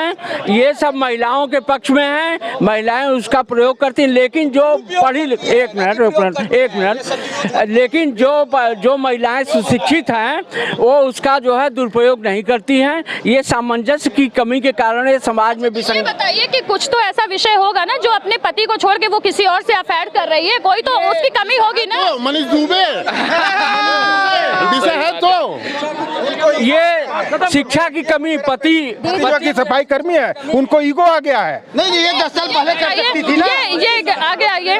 हैं ये सब महिलाओं के पक्ष में हैं, महिलाएं उसका प्रयोग करती हैं। लेकिन जो पढ़ी एक मिनट लेकिन जो महिलाएं सुशिक्षित हैं वो उसका जो है दुरुपयोग नहीं करती हैं। ये सामंजस्य की कमी के कारण ये समाज में ये बताइए कि कुछ तो ऐसा विषय होगा ना जो अपने पति को छोड़ के वो किसी और से अफेयर कर रही है, कोई तो उसकी कमी होगी ना। मनीष दुबे विषय है तो ये शिक्षा की कमी, पति की सफाई कर्मी है, उनको ईगो आ गया है। नहीं ये 10 साल पहले कर सकती थी ना। ये आगे आइए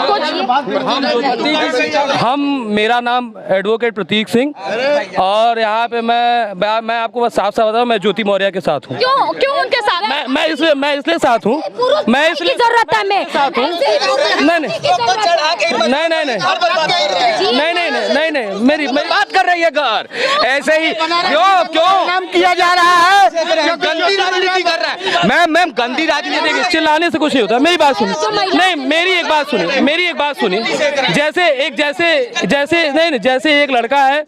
कुछ मेरा नाम एडवोकेट प्रतीक सिंह और यहाँ पे मैं आपको बस साफ साफ बताऊँ, मैं ज्योति मौर्य के साथ हूँ। क्यों उनके साथ? मैं इसलिए साथ हूँ, मैं इसलिए जरूरत है मैं साथ हूँ। नहीं, मेरी बात कर रही है घर ऐसे ही क्यों नाम किया जा रहा है, गंदी राजनीति कर रहा है। मैम गंदी राजनीति चिल्लाने से कुछ नहीं होता। मेरी बात सुनिए, नहीं मेरी एक बात सुनिए, जैसे एक लड़का है,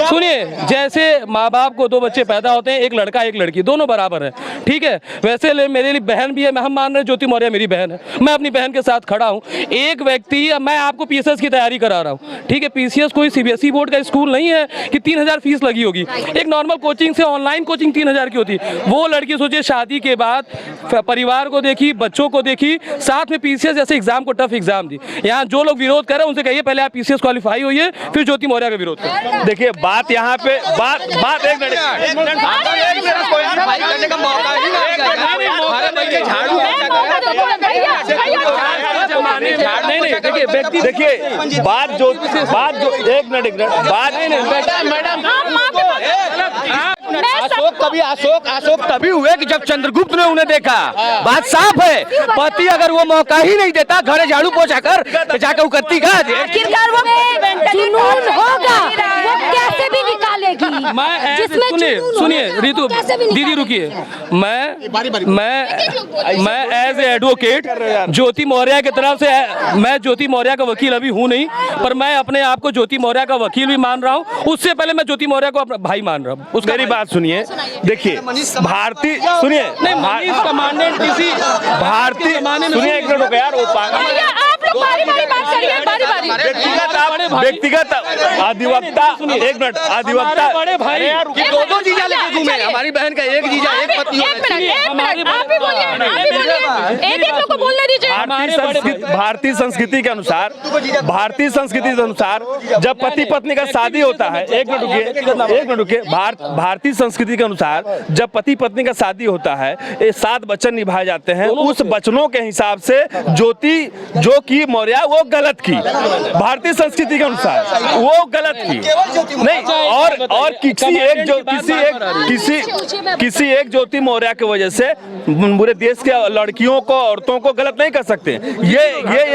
सुनिए, जैसे माँ बाप को 2 बच्चे पैदा होते हैं, एक लड़का एक लड़की, दोनों बराबर है, ठीक है। वैसे मेरे लिए बहन भी है, हम मान रहे ज्योति मौर्य मेरी बहन है, मैं अपनी बहन के साथ खड़ा हूँ। एक व्यक्ति, मैं आपको पीसीएस की तैयारी करा रहा हूँ, ठीक है। पीसीएस कोई सीबीएसई बोर्ड का स्कूल नहीं है कि 3000 फीस लगी होगी। एक नॉर्मल कोचिंग से ऑनलाइन कोचिंग 3000 की होती है। वो लड़की सोचिए शादी के बाद परिवार को देखी, बच्चों को देखी, साथ में पीसीएस जैसे एग्जाम को टफ एग्जाम दी। यहाँ जो लोग विरोध कर रहे हैं उनसे कहिए पहले आप पीसीएस क्वालिफाई होइए, फिर ज्योति मौर्य का विरोध करें। देखिए बात यहाँ पे बात एक मिनट करने का मौका ही नहीं। देखिए बात जो एक मिनट अशोक तभी हुए कि जब चंद्रगुप्त ने उन्हें देखा। बात साफ है, पति अगर वो मौका ही नहीं देता घरे झाड़ू पोछा कर तो जाकर वो करती का जुनून होगा, वो कैसे भी निकालेगी। सुनिए रितु दीदी रुकिए, मैं एज ए एडवोकेट ज्योति मौर्य की तरफ से, मैं ज्योति मौर्य का वकील अभी हूँ नहीं, पर मैं अपने आप को ज्योति मौर्य का वकील भी मान रहा हूँ। उससे पहले मैं ज्योति मौर्य को अपना भाई मान रहा हूँ। मेरी बात सुनिए, देखिए भारतीय सुनिए सुनिए एक मिनट हो गया यार, व्यक्तिगत अधिवक्ता एक मिनट अधिवक्ता बड़े भाई दो जीजा लेके घूमे, हमारी बहन का एक जीजा एक पति भारतीय संस्कृति के अनुसार जब पति पत्नी का शादी होता है, एक मिनट रुकिए, भारतीय संस्कृति के अनुसार जब पति पत्नी का शादी होता है 7 वचन निभाए जाते हैं। उस वचनों के हिसाब से ज्योति जो की मौर्य वो गलत की, भारतीय संस्कृति के अनुसार वो गलत की नहीं। और किसी एक ज्योति मौर्य की वजह से पूरे देश के लड़कियों को, औरतों को गलत नहीं कर सकते। ये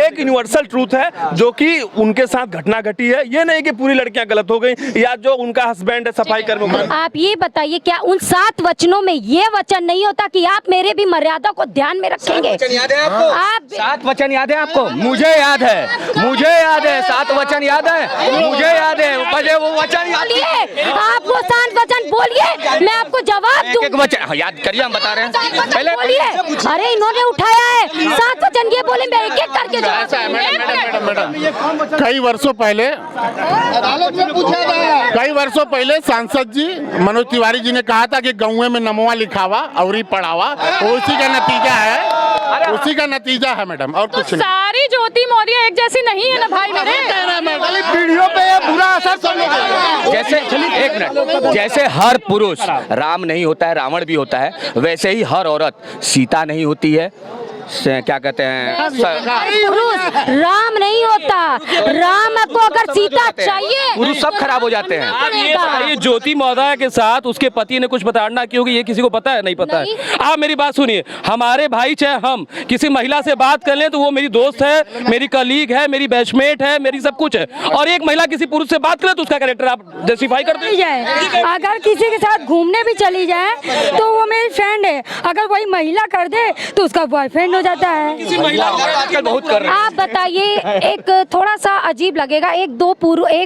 एक यूनिवर्सल ट्रूथ है जो कि उनके साथ घटना घटी है। ये नहीं कि पूरी लड़कियां गलत हो गई या जो उनका हस्बैंड है सफाई कर्मी। आप ये बताइए क्या उन 7 वचनों में ये वचन नहीं होता कि आप मेरे भी मर्यादा को ध्यान में रखेंगे? आप 7 वचन याद है आपको? मुझे याद है 7 वचन याद है, मुझे याद है। मुझे वो वचन आप वो 7 वचन बोलिए, मैं आपको जवाब दूं। एक वचन याद करिए, हम बता रहे हैं पहले बोलिए। अरे इन्होंने उठाया है 7 वचन, ये बोले मैं एक एक करके मैडम कई वर्षों पहले सांसद जी मनोज तिवारी जी ने कहा था कि गौए में नमवा लिखावा और ही पढ़ावा, उसी का नतीजा है मैडम, और कुछ नहीं। सारी ज्योति मौर्य एक जैसी नहीं है ना भाई मेरे। पीढ़ियों पे ये बुरा असर जैसे एक मिनट, जैसे हर पुरुष राम नहीं होता है, रावण भी होता है, वैसे ही हर औरत सीता नहीं होती है, क्या कहते हैं पुरुष राम नहीं होता। राम को अगर सीता चाहिए, पुरुष सब खराब हो जाते हैं। ये ज्योति मौर्य के साथ उसके पति ने कुछ प्रताड़ना की होगी, ये किसी को पता है? नहीं पता है। आप मेरी बात सुनिए, हमारे भाई चाहे हम किसी महिला से बात कर लें तो वो मेरी दोस्त है, मेरी कलीग है, मेरी बैचमेट है, मेरी सब कुछ है, और एक महिला किसी पुरुष से बात करे तो उसका कैरेक्टर आप जस्टिफाई करते हैं। अगर किसी के साथ घूमने भी चली जाए तो वो मेरी फ्रेंड है, अगर वही महिला कर दे तो उसका बॉयफ्रेंड बंद हो जाता है। किसी महिला आजकल बहुत कर रहे हैं। आप बताइए, एक थोड़ा सा अजीब लगेगा, एक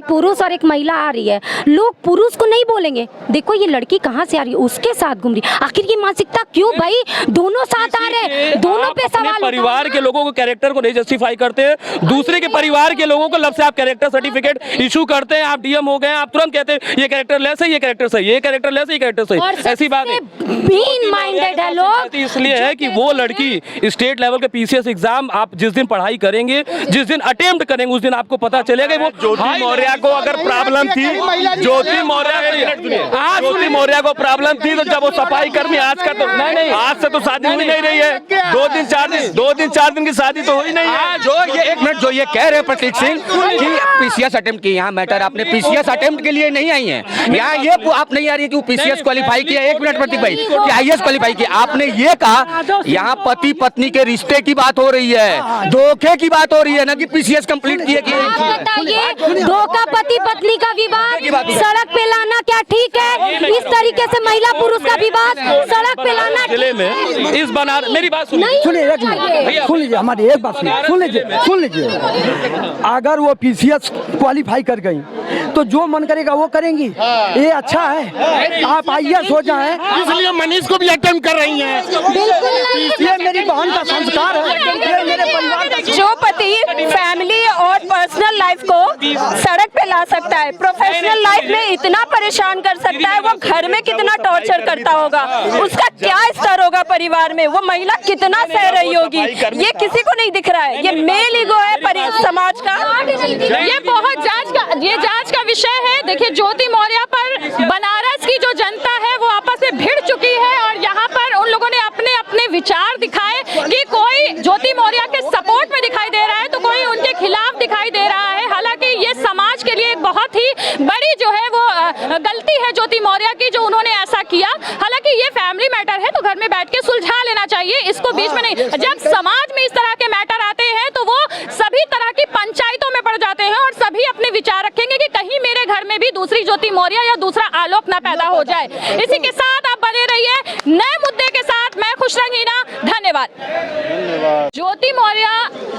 पुरुष और एक महिला आ रही है, लोग पुरुष को नहीं बोलेंगे देखो ये लड़की कहाँ से आ रही है, उसके साथ घूम रही है। आखिर ये मानसिकता क्यों भाई? दोनों साथ आ रहे हैं, दोनों पे सवाल। परिवार के लोगों को कैरेक्टर को नहीं जस्टिफाई करते हैं, दूसरे के परिवार के लोगों को लब से आप कैरेक्टर सर्टिफिकेट इशू करते हैं, आप डीएम हो गए, आप तुरंत कहते हैं ये कैरेक्टर लेस है, ये कैरेक्टर सही, ये कैरेक्टर लेस है, ये कैरेक्टर सही। ऐसी बात है, बीन माइंडेड है लोग। इसलिए है कि वो लड़की स्टेट लेवल के पीसीएस एग्जाम आप जिस दिन पढ़ाई करेंगे, जिस दिन अटेम्प्ट करेंगे, उस दिन आपको पता चलेगा वो ज्योति मौर्य को अगर प्रॉब्लम थी, ज्योति मौर्य को प्रॉब्लम थी, तो जब वो सफाई कर्मी, आज का तो नहीं, आज से तो शादी हुई नहीं रही है, 2 4 दिन की शादी तो हुई नहीं है। जो ये एक मिनट जो ये कह रहे हैं प्रतीक सिंह कि पीसीएस अटेम्प्ट की, यहाँ मैटर आपने पीसीएस अटेम्प्ट के लिए नहीं आई है, यहाँ ये आप नहीं आ रही है कि पीसीएस क्वालिफाई किया। एक मिनट प्रतीक भाई, कि आईएएस क्वालिफाई किया, आपने ये कहा यहाँ पति पत्नी के रिश्ते की बात हो रही है, धोखे की बात हो रही है ना कि पीसीएस कंप्लीट किए कि बताइए, धोखा पति पत्नी का विवाद सड़क पे लाना क्या ठीक है? इस तरीके से महिला पुरुष का विवाद सड़क पे लाना जिले में इस बना, मेरी बात सुनिए, सुन लीजिए, हमारी एक बात सुन लीजिए। अगर वो पीसीएस क्वालिफाई कर गई तो जो मन करेगा वो करेंगी, ये अच्छा है। आप आईएएस हो जाएं, इसलिए मनीष को भी अटेम्प्ट कर रही हैं। ये मेरी बहन का संस्कार है, ये मेरे परिवार का। जो पति फैमिली और पर्सनल लाइफ को सड़क पे ला सकता है, प्रोफेशनल लाइफ में इतना परेशान कर सकता है, वो घर में कितना टॉर्चर करता होगा, उसका क्या स्तर होगा परिवार में, वो महिला कितना सह रही होगी, ये किसी को नहीं दिख रहा है। ये मेल ईगो है समाज का। ये बहुत जांच का विषय है। देखिए, ज्योति मौर्य पर बनारस की जो जनता है वो आपस में भिड़ चुकी है और यहाँ पर उन लोगों ने अपने अपने विचार दिखाए कि कोई ज्योति मौर्य के सपोर्ट में दिखाई दे रहा है तो कोई उनके खिलाफ दिखाई दे रहा है। हालांकि ये समाज के लिए एक बहुत ही बड़ी जो है वो गलती है ज्योति मौर्य की, जो उन्होंने ऐसा किया। हालांकि ये फैमिली मैटर है तो घर में बैठ के सुलझा लेना चाहिए, इसको बीच में नहीं। जब समाज में इस तरह के मैटर आते हैं तो वो सभी तरह की पंचायतों में पड़ जाते हैं और सभी अपने विचार रखेंगे कि कहीं मेरे घर में भी दूसरी ज्योति मौर्य या दूसरा आलोक ना पैदा हो जाए। इसी के साथ आप बने रहिए नए मुद्दे के साथ। मैं खुश रंगीना, धन्यवाद। ज्योति मौर्य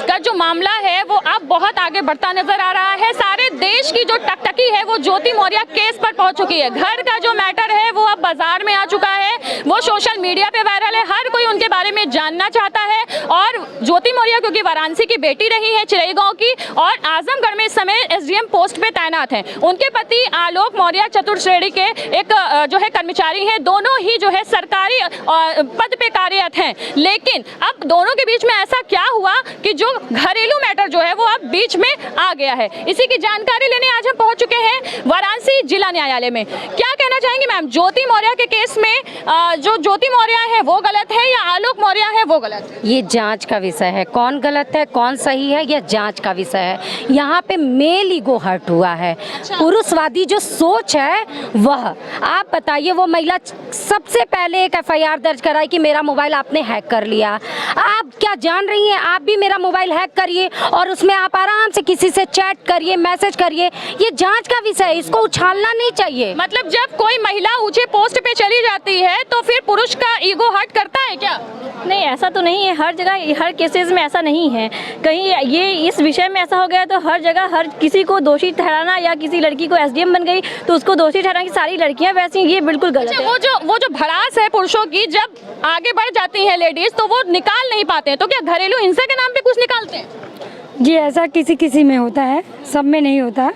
का जो मामला है वो अब बहुत आगे बढ़ता नजर आ रहा है। सारे देश की जो टकटकी है वो ज्योति मौर्य केस पर पहुंच चुकी है। घर का जो मैटर है वो अब बाजार में आ चुका है, वो सोशल मीडिया पे वायरल है, हर कोई उनके बारे में जानना चाहता है। और ज्योति मौर्य क्योंकि वाराणसी की बेटी रही है, चिरई गांव की, और आजमगढ़ में इस समय एसडीएम पोस्ट पे तैनात हैं। उनके पति आलोक मौर्य चतुर्थ श्रेणी के एक जो है कर्मचारी हैं, दोनों ही जो है सरकारी पद पे कार्यरत हैं। लेकिन अब दोनों के बीच में ऐसा क्या हुआ कि जो घरेलू मैटर जो है वो अब बीच में आ गया है। इसी की जानकारी लेने आज हम पहुंच चुके हैं वाराणसी जिला न्यायालय में। क्या कहना चाहेंगे मैम, ज्योति मौर्य के केस में जो ज्योति मौर्य है वो गलत है या आलोक मौर्य है वो गलत है? ये जांच का विषय है, कौन गलत है कौन सही है यह जांच का विषय है। यहाँ पे मेल ईगो हर्ट हुआ है, पुरुषवादी जो सोच है वह। आप बताइए, वो महिला सबसे पहले एक एफआईआर दर्ज कराई कि मेरा मोबाइल आपने हैक कर लिया। आप क्या जान रही हैं, आप भी मेरा मोबाइल हैक करिए और उसमें आप आराम से किसी से चैट करिए, मैसेज करिए। ये जांच का विषय है, इसको उछालना नहीं चाहिए। मतलब जब कोई महिला ऊंचे पोस्ट पे चली जाती है तो फिर पुरुष का ईगो हर्ट करता है क्या? नहीं, ऐसा तो नहीं है, हर जगह हर केसेस में ऐसा नहीं है। कहीं ये इस विषय में ऐसा हो गया तो हर जगह हर किसी को दोषी ठहराना, या किसी लड़की को एसडीएम बन गई तो उसको दोषी ठहराना कि सारी लड़कियां वैसी, ये बिल्कुल गलत है। वो जो भड़ास है पुरुषों की, जब आगे बढ़ जाती है लेडीज तो वो निकाल नहीं पाते हैं, तो क्या घरेलू हिंसा के नाम पे कुछ निकालते हैं? जी, ऐसा किसी किसी में होता है, सब में नहीं होता,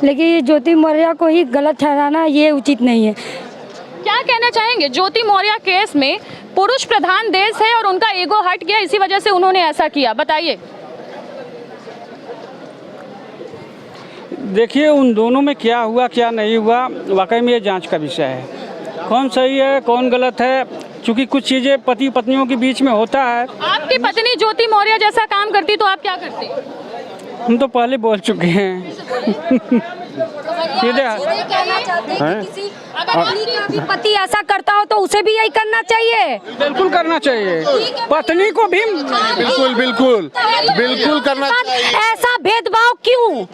लेकिन ज्योति मौर्य को ही गलत ठहराना ये उचित नहीं है। क्या कहना चाहेंगे, ज्योति मौर्य केस में पुरुष प्रधान देश है और उनका ईगो हट गया, इसी वजह से उन्होंने ऐसा किया, बताइए। देखिए, उन दोनों में क्या हुआ क्या नहीं हुआ वाकई में ये जांच का विषय है। कौन सही है कौन गलत है, क्योंकि कुछ चीज़ें पति पत्नियों के बीच में होता है। आपकी पत्नी ज्योति मौर्य जैसा काम करती तो आप क्या करती? हम तो पहले बोल चुके हैं। सीधे अगर अभी पति ऐसा करता हो तो उसे भी यही करना चाहिए। बिल्कुल करना चाहिए, पत्नी को भी बिल्कुल बिल्कुल बिल्कुल करना चाहिए। ऐसा भेदभाव क्यों?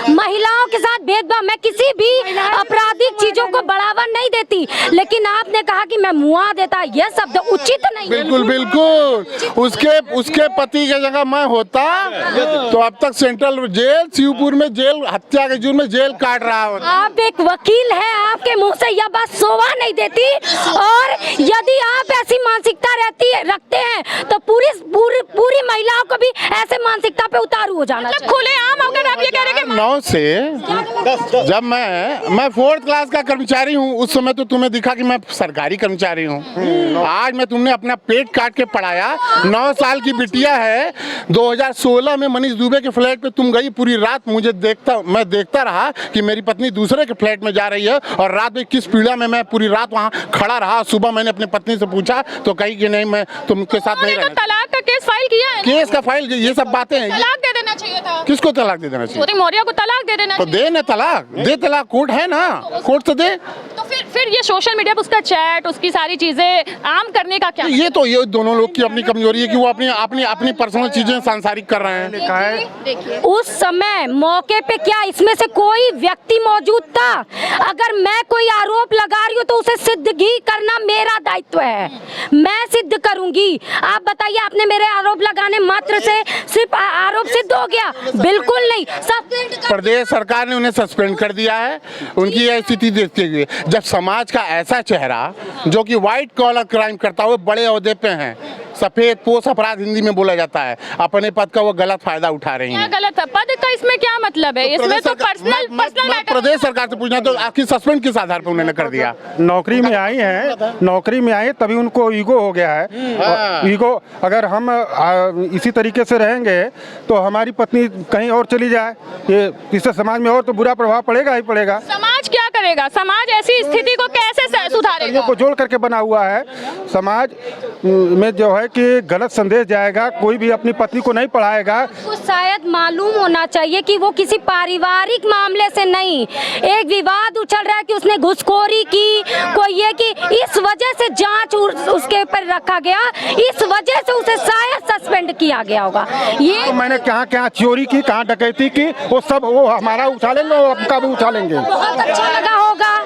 महिलाओं के साथ भेदभाव, मैं किसी भी आपराधिक चीजों को बढ़ावा नहीं देती, लेकिन आपने कहा कि मैं मुआ देता, यह शब्द उचित नहीं। बिल्कुल बिल्कुल, उसके पति की जगह मैं होता तो अब तक सेंट्रल जेल, शिवपुर में जेल, हत्या के जुर्म में जेल काट रहा होता। आप एक वकील हैं, आपके मुंह से यह बात शोभा नहीं देती, और यदि आप ऐसी मानसिकता रखते हैं तो पूरी महिलाओं को भी ऐसे मानसिकता पे उतारू हो जाना चाहिए। खुले आम अगर आप ये कह रहे हैं 9 से जब मैं 4th क्लास का कर्मचारी हूँ, उस समय तो तुम्हें दिखा कि मैं सरकारी कर्मचारी हूँ। आज मैं तुमने अपना पेट काट के पढ़ाया। 9 साल की बिटिया है। 2016 में मनीष दुबे के फ्लैट पे तुम गई, पूरी रात मैं देखता रहा कि मेरी पत्नी दूसरे के फ्लैट में जा रही है, और रात में किस पीड़ा में मैं पूरी रात वहाँ खड़ा रहा। सुबह मैंने अपनी पत्नी से पूछा तो कही कि नहीं, मैं तुमके साथ नहीं रहना। तलाक का केस फाइल किया है, केस का फाइल, ये सब बातें हैं। तलाक दे देना चाहिए था। किसको तलाक दे देना चाहिए? ज्योति मौर्य को तलाक दे देना तो दे ना तलाक, दे तलाक, कोर्ट है ना, कोर्ट तो दे। तो फिर ये सोशल मीडिया पर उसका चैट, उसकी सारी चीजें आम करने का क्या? ये दोनों लोग की अपनी कमजोरी है कि वो अपनी पर्सनल चीजें सांसारिक कर रहे हैं। उस समय मौके पे क्या इसमें से कोई व्यक्ति मौजूद था? अगर मैं कोई आरोप लगा रही हूँ तो उसे सिद्धगी करना मेरा दायित्व है, मैं सिद्ध करूंगी। आप बताइए, आपने मेरे आरोप लगाने मात्र से सिर्फ आरोप सिद्ध हो गया? बिल्कुल नहीं। प्रदेश सरकार ने उन्हें सस्पेंड कर दिया है उनकी यह स्थिति देखते हुए। जब समाज का ऐसा चेहरा जो कि व्हाइट कॉलर क्राइम करता हुआ बड़े ओहदे पे हैं, सफेद पोश अपराध हिंदी में बोला जाता है, अपने पद का वो गलत फायदा उठा रही हैं। गलत है पद का, इसमें क्या मतलब है? इसमें तो पर्सनल प्रदेश सरकार से पूछना, तो आपकी सस्पेंड किस आधार पर उन्होंने कर दिया? नौकरी में आई हैं, नौकरी में आई तभी उनको ईगो हो गया है। ईगो, अगर हम इसी तरीके से रहेंगे तो हमारी पत्नी कहीं और चली जाए, ये इससे समाज में और तो बुरा प्रभाव पड़ेगा ही पड़ेगा। समाज क्या करेगा? समाज ऐसी स्थिति को कैसे सुधारेगा? को जोड़ करके बना हुआ है। समाज में जो है कि गलत संदेश जाएगा, कोई भी अपनी पत्नी को नहीं पढ़ाएगा। तो शायद मालूम होना चाहिए कि वो किसी पारिवारिक मामले से नहीं, एक विवाद उछल रहा है कि उसने घुसखोरी की, कोई ये कि इस वजह से जांच उसके ऊपर रखा गया, इस वजह से उसे शायद सस्पेंड किया गया होगा। ये तो मैंने कहाँ चोरी की, कहाँ डकैती की, वो सब वो हमारा उछालेंगे, वो आपका भी उछालेंगे। बहुत अच्छा लगा होगा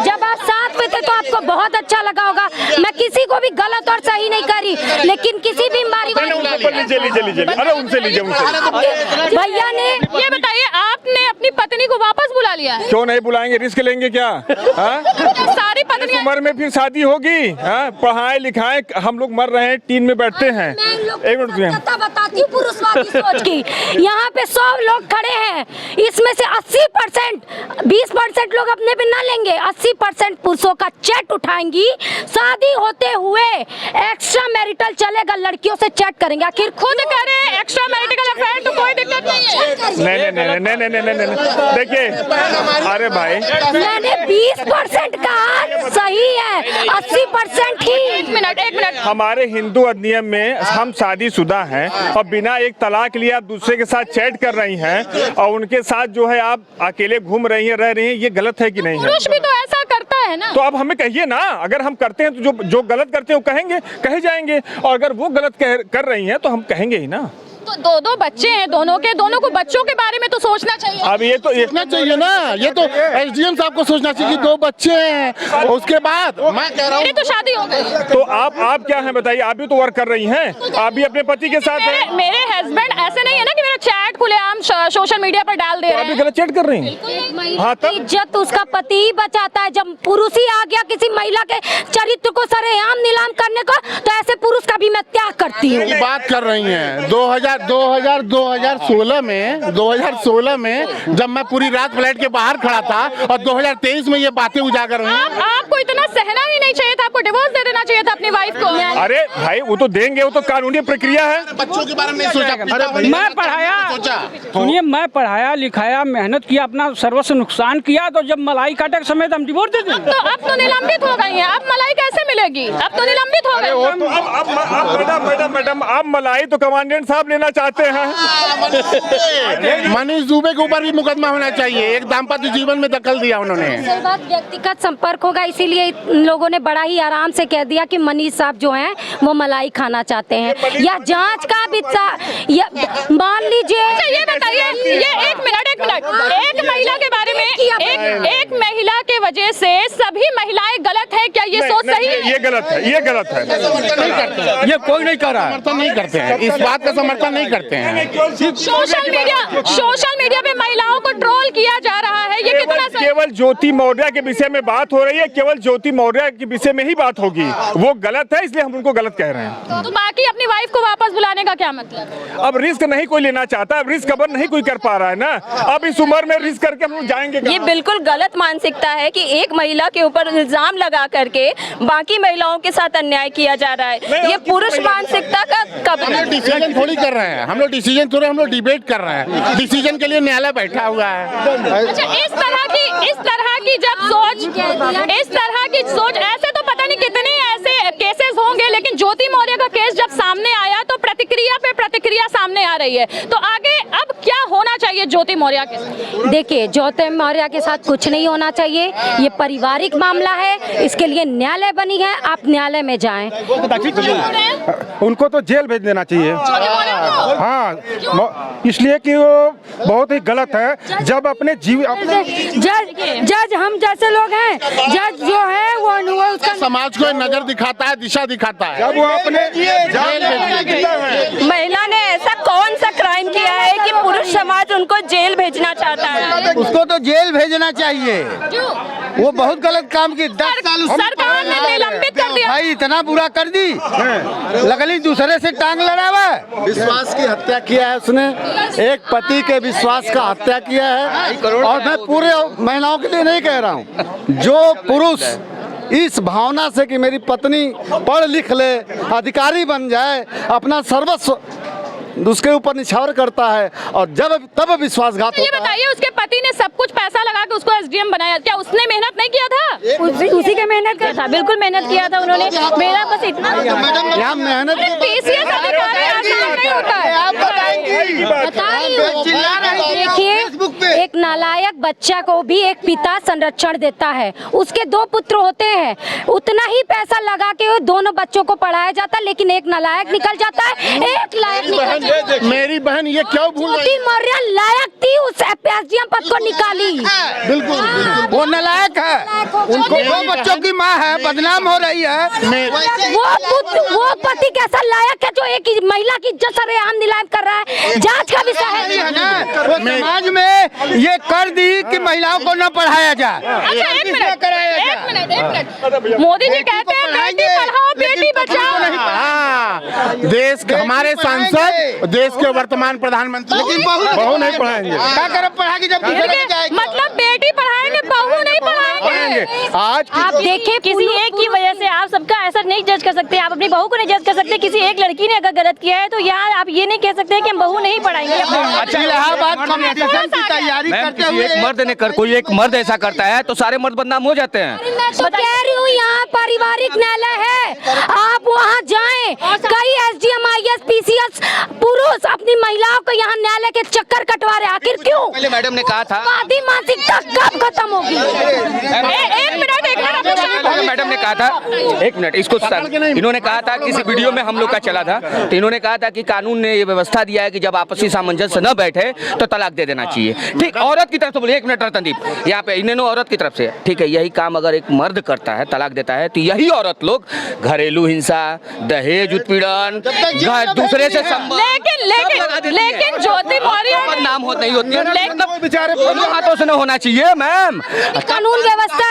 जब आप साथ में थे, तो आपको बहुत अच्छा लगा होगा। मैं किसी को भी गलत और सही नहीं करी, लेकिन किसी भी अरे उनसे लीजिए भैया ने। ये बताइए, आपने अपनी पत्नी को वापस बुला लिया है? क्यों नहीं बुलाएंगे, रिस्क लेंगे क्या? सारी पत्नी उम्र में फिर शादी होगी? पढ़ाए लिखाए, हम लोग मर रहे हैं, टीम में बैठते हैं। एक मिनट बताती हूँ पुरुषवादी सोच की। यहाँ पे 100 लोग खड़े हैं, इसमें से 80%, 20% लोग अपने पे ना लेंगे, 80% पुरुषों का चैट उठाएंगी। शादी होते हुए एक्स्ट्रा मैरिटल चलेगा, लड़कियों से चैट करेंगे। आखिर खुद करे एक्स्ट्रा मैरिटल अफेयर तो कोई दिक्कत नहीं है। नहीं, देखिए, अरे भाई मैंने 20% कहा, सही है, 80% ही। एक मिनट हमारे हिंदू अधिनियम में हम शादीशुदा हैं और बिना एक तलाक लिए आप दूसरे के साथ चैट कर रही हैं और उनके साथ जो है आप अकेले घूम रही हैं, रह रही हैं, ये गलत है कि नहीं है? पुरुष भी तो ऐसा करता है ना। तो अब हमें कहिए ना, अगर हम करते हैं तो जो गलत करते हैं वो कहे जाएंगे, और अगर वो गलत कर रही हैं तो हम कहेंगे ही ना। तो दो बच्चे हैं, दोनों को बच्चों के बारे में तो सोचना चाहिए। अब ये तो सोचना चाहिए ना, ये तो एसडीएम साहब को सोचना चाहिए कि 2 बच्चे हैं, उसके बाद मैं कह रहा हूँ तो शादी हो गई। तो आप क्या हैं बताइए? आप भी तो वर्क कर रही हैं, आप भी अपने पति के साथ हैं। मेरे हस्बैंड ऐसे नहीं है ना कि मेरा चैट खुलेआम सोशल मीडिया पर डाल दे रहे हैं। आप भी गलत चैट कर रही हैं। हाँ, इज्जत उसका पति ही बचाता है। जब पुरुष ही आ गया किसी महिला के चरित्र को सरेआम नीलाम करने को, तो ऐसे पुरुष का भी मैं त्याग करती हूँ। बात कर रही हैं 2016 में जब मैं पूरी रात फ्लैट के बाहर खड़ा था, और 2023 में ये बातें उजागर हुई। आपको इतना सहना ही नहीं चाहिए था, आपको डिवोर्स दे देना चाहिए था अपनी वाइफ को। अरे भाई, वो तो देंगे, वो तो कानूनी प्रक्रिया है। बच्चों के बारे में नहीं सोचा। मैं पढ़ाया, सुनिए, मैं पढ़ाया लिखाया, मेहनत किया, अपना सर्वस्व नुकसान किया, तो जब मलाई काटे के समय हम डिवोर्स दे दें। तो अब तो निलंबित हो गई हैं, अब मलाई कैसे मिलेगी? रहेगी, अब तो निलंबित हो गए। वो तो अब मैडम आप मलाई तो कमांडेंट साहब लेना चाहते हैं। मनीष दुबे के ऊपर भी मुकदमा होना चाहिए, एक दाम्पत्य जीवन में दखल दिया उन्होंने। दूसरी बात, व्यक्तिगत संपर्क होगा, इसीलिए इन लोगों ने बड़ा ही आराम से कह दिया कि मनीष साहब जो हैं वो मलाई खाना चाहते हैं। या जांच का भी मान लीजिए। ये बताइए, ये एक मिनट एक महिला के बारे में, एक महिला के वजह से सभी महिलाएं गलत है क्या? ये सोच सही है? ये गलत है, ये गलत है। नहीं करते हैं, ये कोई नहीं कर रहा है। समर्थन नहीं करते हैं, इस बात का समर्थन नहीं करते हैं। सोशल मीडिया पे महिलाओं को ट्रोल किया जा रहा है, ये कितना सही? केवल ज्योति मौर्य के विषय में बात हो रही है, केवल ज्योति मौर्य के विषय में ही बात होगी। वो गलत है, इसलिए हम उनको गलत कह रहे हैं। तो बाकी अपनी वाइफ को वापस बुलाने का क्या मतलब? अब रिस्क नहीं कोई लेना चाहता, अब रिस्क कवर नहीं कोई कर पा रहा है ना। अब इस उम्र में रिस्क करके हम लोग जाएंगे ये बिल्कुल गलत मानसिकता है कि एक महिला के ऊपर इल्जाम लगा करके बाकी महिलाओं के साथ अन्याय किया जा रहा है। ये पुरुष मानसिकता का कब डिसीजन थोड़ी कर रहे हैं हम लोग, डिसीजन थोड़े हम लोग डिबेट कर रहे हैं। डिसीजन के लिए न्यायालय बैठा हुआ है। अच्छा, इस तरह की जब सोच, इस तरह की सोच, ऐसे तो पता नहीं कितने ऐसे केसेस होंगे, लेकिन ज्योति मौर्य का केस जब सामने आया तो प्रतिक्रिया पे प्रतिक्रिया सामने आ रही है। तो आगे अब क्या होना चाहिए ज्योति मौर्य के साथ? देखिए, ज्योति मौर्य के साथ कुछ नहीं होना चाहिए, ये पारिवारिक मामला है, इसके लिए न्यायालय बनी है, आप न्यायालय में जाएं। उनको तो जेल भेज देना चाहिए। हाँ, इसलिए कि वो बहुत ही गलत है। जब अपने जज हम जैसे लोग हैं, जज जो है वो उसका समाज को नजर दिखाता है, दिशा दिखाता है। जब वो अपने महिला ने ऐसा कौन सा क्राइम किया है कि पुरुष समाज उनको जेल भेजना चाहता है? उसको तो जेल भेजना चाहिए, वो बहुत गलत काम की। 10 साल सरकार ने निलंबित कर दिया। भाई इतना बुरा कर दी, लगली दूसरे से टांग लड़ा हुआ। विश्वास की हत्या किया है उसने, एक पति के विश्वास का हत्या किया है। और मैं पूरे महिलाओं के लिए नहीं कह रहा हूँ, जो पुरुष इस भावना से कि मेरी पत्नी पढ़ लिख ले, अधिकारी बन जाए, अपना सर्वस्व उसके ऊपर निछावर करता है और तब विश्वासघात ये बताइए, उसके पति ने सब कुछ पैसा लगा के उसको एसडीएम बनाया, क्या उसने मेहनत नहीं किया था? उसी के मेहनत किया था, बिल्कुल मेहनत किया था उन्होंने। मेरा बस इतना, यहाँ मेहनत पीसीएस अधिकारी आसान नहीं होता है। देखिए, एक नालायक बच्चा को भी एक पिता संरक्षण देता है, उसके 2 पुत्र होते हैं, उतना ही पैसा लगा के दोनों बच्चों को पढ़ाया जाता है, लेकिन एक नालायक निकल जाता है, एक लायक निकल। मेरी बहन ये क्यों भूल ज्योति मौर्य लायक थी, उस एसडीएम पद को निकाली। बिल्कुल वो नालायक है, उनको 2 बच्चों की माँ है, बदनाम हो रही है। वो पति कैसा लायक है जो एक महिला की इज्जत सरेआम नीलाम कर रहा है? जांच का विषय है। वो समाज में ये कर दी कि महिलाओं को न पढ़ाया जाए। अच्छा, एक मिनट, मोदी जी कहते हैं बेटी पढ़ाओ बेटी बचाओ। हाँ, देश के हमारे सांसद, देश के वर्तमान प्रधानमंत्री, लेकिन बहू नहीं पढ़ाएंगे। क्या करें पढ़ा के जब मतलब बेटी पढ़ाएंगे, बहू नहीं पढ़ाएंगे। आज आप देखिए, किसी एक की वजह से आप सबका ऐसा नहीं जज कर सकते। आप अपनी बहू को नहीं जज कर सकते। किसी एक लड़की ने अगर गलत किया है तो यहाँ आप ये नहीं कह सकते कि हम बहू नहीं पढ़ाएंगे। अच्छा, इलाहाबाद कॉम्पिटिशन की तैयारी करते हुए एक मर्द ने कोई एक मर्द ऐसा करता है तो सारे मर्द बदनाम हो जाते हैं। मैं तो कह रही हूँ, यहाँ पारिवारिक न्यायालय है, आप वहाँ जाएं। कई एसडीएम, आईएएस, पीसीएस पुरुष अपनी महिलाओं को यहाँ न्यायालय के चक्कर कटवा रहे, आखिर क्यों? पहले मैडम ने कहा था, वादी मानसिकता कब खत्म होगी? एक मिनट मैडम ने कहा था, एक मिनट, इसको इन्होंने कहा था, किसी वीडियो में हम लोग का चला था, तो इन्होंने कहा था कि कानून ने ये व्यवस्था दिया है कि जब आपसी सामंजस्य न बैठे तो तलाक दे देना चाहिए। ठीक, औरत की तरफ से बोले, एक मिनट रतनदीप, यहाँ पे इन्होंने औरत की तरफ से, ठीक है, यही काम अगर एक मर्द करता है, तलाक देता है, तो यही औरत लोग घरेलू हिंसा, दहेज उत्पीड़न, दूसरे से लेकिन ज्योति मौर्य नाम नहीं होती है, बेचारे हाथों से न होना चाहिए मैम। कानून व्यवस्था